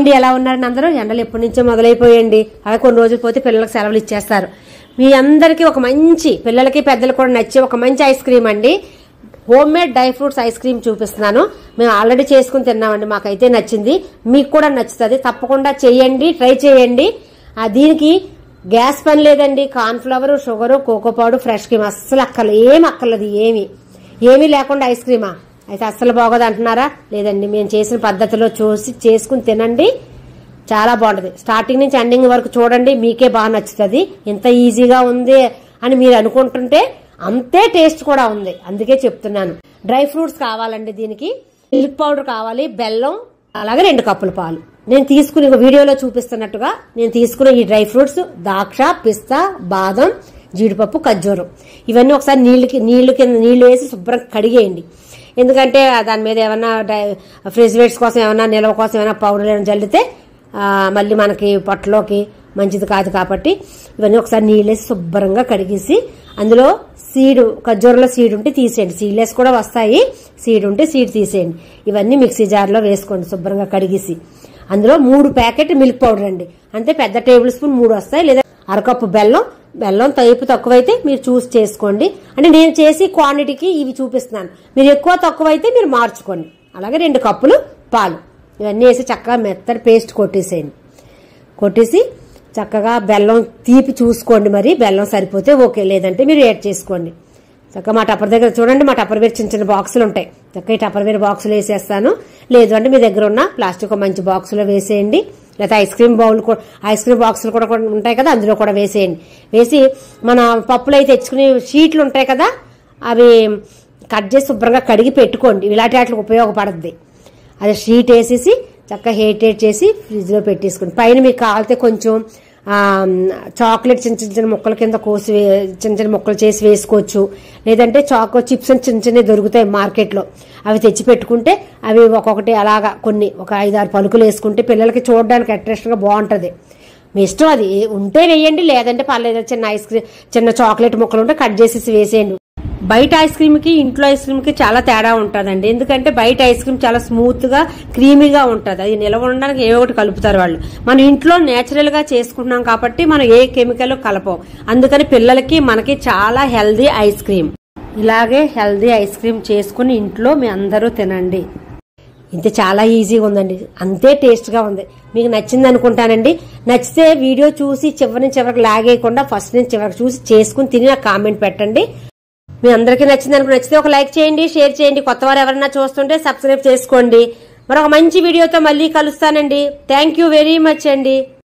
అండి, ఎలా ఉన్నారని అందరూ? ఎండలు ఎప్పటి నుంచో మొదలైపోయండి. అలా కొన్ని రోజులు పోతే పిల్లలకు సెలవులు ఇచ్చేస్తారు. మీ అందరికీ ఒక మంచి, పిల్లలకి పెద్దలకు కూడా నచ్చే ఒక మంచి ఐస్ క్రీమ్ అండి, home made dry fruits ice cream చూపిస్తున్నాను. మేము ఆల్రెడీ చేసుకుని తిన్నామండి, మాకైతే నచ్చింది, మీకు కూడా నచ్చుతుంది. తప్పకుండా చేయండి, ట్రై చేయండి. దీనికి గ్యాస్ పని లేదండి. Corn flour, sugar, cocoa powder, fresh cream అస్సలు ఏం అక్కర్లేదు. ఏమీ లేకుండా ఐస్ క్రీమా అయితే అస్సలు బాగోదు అంటున్నారా? లేదండి, మేము చేసిన పద్ధతిలో చూసి చేసుకుని తినండి, చాలా బాగుంటది. స్టార్టింగ్ నుంచి ఎండింగ్ వరకు చూడండి, మీకే బాగా నచ్చుతుంది. ఎంత ఈజీగా ఉంది అని మీరు అనుకుంటుంటే అంతే టేస్ట్ కూడా ఉంది, అందుకే చెప్తున్నాను. డ్రై ఫ్రూట్స్ కావాలండి, దీనికి మిల్క్ పౌడర్ కావాలి, బెల్లం, అలాగే 2 కప్పుల పాలు. నేను తీసుకుని వీడియోలో చూపిస్తున్నట్టుగా నేను తీసుకున్న ఈ డ్రై ఫ్రూట్స్ ద్రాక్ష, పిస్తా, బాదం, జీడిపప్పు, ఖర్జూరం ఇవన్నీ ఒకసారి నీళ్లు వేసి శుభ్రంగా కడిగేయండి. ఎందుకంటే దాని మీద ఏమన్నా ఫ్రిడ్జ్ కోసం ఏమన్నా నిల్వ కోసం ఏమైనా పౌడర్ ఏమైనా జల్లితే మళ్ళీ మనకి పొట్టలోకి మంచిది కాదు. కాబట్టి ఇవన్నీ ఒకసారి నీళ్ళేసి శుభ్రంగా కడిగేసి అందులో ఖర్జూరంలో సీడ్ ఉంటే తీసేయండి, సీడ్లెస్ కూడా వస్తాయి, సీడ్ ఉంటే సీడ్ తీసేయండి. ఇవన్నీ మిక్సీ జార్లో వేసుకోండి శుభ్రంగా కడిగేసి. అందులో 3 ప్యాకెట్ మిల్క్ పౌడర్ అండి, అంటే పెద్ద టేబుల్ స్పూన్ 3 వస్తాయి, లేదా అరకప్పు బెల్లం తైపు తక్కువైతే మీరు చూసి చేసుకోండి. అంటే నేను చేసి క్వాంటిటీకి ఇవి చూపిస్తున్నాను, మీరు ఎక్కువ తక్కువ అయితే మీరు మార్చుకోండి. అలాగే 2 కప్పులు పాలు ఇవన్నీ వేసి చక్కగా మెత్తటి పేస్ట్ కొట్టేసి చక్కగా బెల్లం తీపి చూసుకోండి, మరి బెల్లం సరిపోతే ఓకే, లేదంటే మీరు యాడ్ చేసుకోండి. చక్కగా మా టప్పర్ దగ్గర చూడండి, మా టప్పర్ వేర్ చిన్న బాక్సులు ఉంటాయి, చక్కగా ఈ టప్పర్ వేర్ బాక్సులు వేసేస్తాను. లేదు అంటే మీ దగ్గర ఉన్న ప్లాస్టిక్ మంచి బాక్సులో వేసేయండి, లేకపోతే ఐస్ క్రీమ్ బాక్సులు కూడా ఉంటాయి కదా, అందులో కూడా వేసేయండి. వేసి మన పప్పులు అయితే తెచ్చుకునే షీట్లు ఉంటాయి కదా, అవి కట్ చేసి శుభ్రంగా కడిగి పెట్టుకోండి, ఇలాంటి వాటికి ఉపయోగపడుద్ది. అది షీట్ వేసేసి చక్కగా హీట్ చేసి ఫ్రిడ్జ్ లో పెట్టేసుకోండి. పైన మీకు కావాలితే కొంచెం చాక్లెట్ చిన్న ముక్కల కింద కోసి చిన్న ముక్కలు చేసి వేసుకోవచ్చు, లేదంటే చాకో చిప్స్ అని చిన్న దొరుకుతాయి మార్కెట్ లో, అవి తెచ్చి పెట్టుకుంటే అవి ఒక్కొక్కటి అలాగా ఒక 5-6 పలుకులు వేసుకుంటే పిల్లలకి చూడడానికి అట్రాక్షన్ గా బాగుంటది. మీ ఇష్టం, అది ఉంటే వేయండి, లేదంటే పర్లేదు. చిన్న చాక్లెట్ ముక్కలు ఉంటే కట్ చేసేసి వేసేయండి. బయట ఐస్ క్రీమ్ కి ఇంట్లో ఐస్ క్రీమ్ కి చాలా తేడా ఉంటుందండి. ఎందుకంటే బయట ఐస్ క్రీమ్ చాలా స్మూత్ గా క్రీమీగా ఉంటుంది, అది నిల్వ ఉండడానికి ఏవో ఒకటి కలుపుతారు వాళ్ళు. మనం ఇంట్లో నేచురల్ గా చేసుకుంటున్నాం కాబట్టి మనం ఏ కెమికల్ కలపం, అందుకని పిల్లలకి మనకి చాలా హెల్దీ ఐస్ క్రీమ్. ఇలాగే హెల్దీ ఐస్ క్రీమ్ చేసుకుని ఇంట్లో మీ అందరూ తినండి. ఇంత చాలా ఈజీగా ఉందండి, అంతే టేస్ట్ గా ఉంది. మీకు నచ్చింది అనుకుంటానండి. నచ్చితే వీడియో చూసి చివరి నుంచి చివరికి లాగేయకుండా ఫస్ట్ నుంచి చివరికి చూసి చేసుకుని తిని నాకు కామెంట్ పెట్టండి. మీ అందరికీ నచ్చింది అనుకుని నచ్చితే ఒక లైక్ చేయండి, షేర్ చేయండి. కొత్త వారు ఎవరైనా చూస్తుంటే సబ్స్క్రైబ్ చేసుకోండి. మరొక మంచి వీడియోతో మళ్ళీ కలుస్తానండి. థ్యాంక్ యూ వెరీ మచ్ అండి.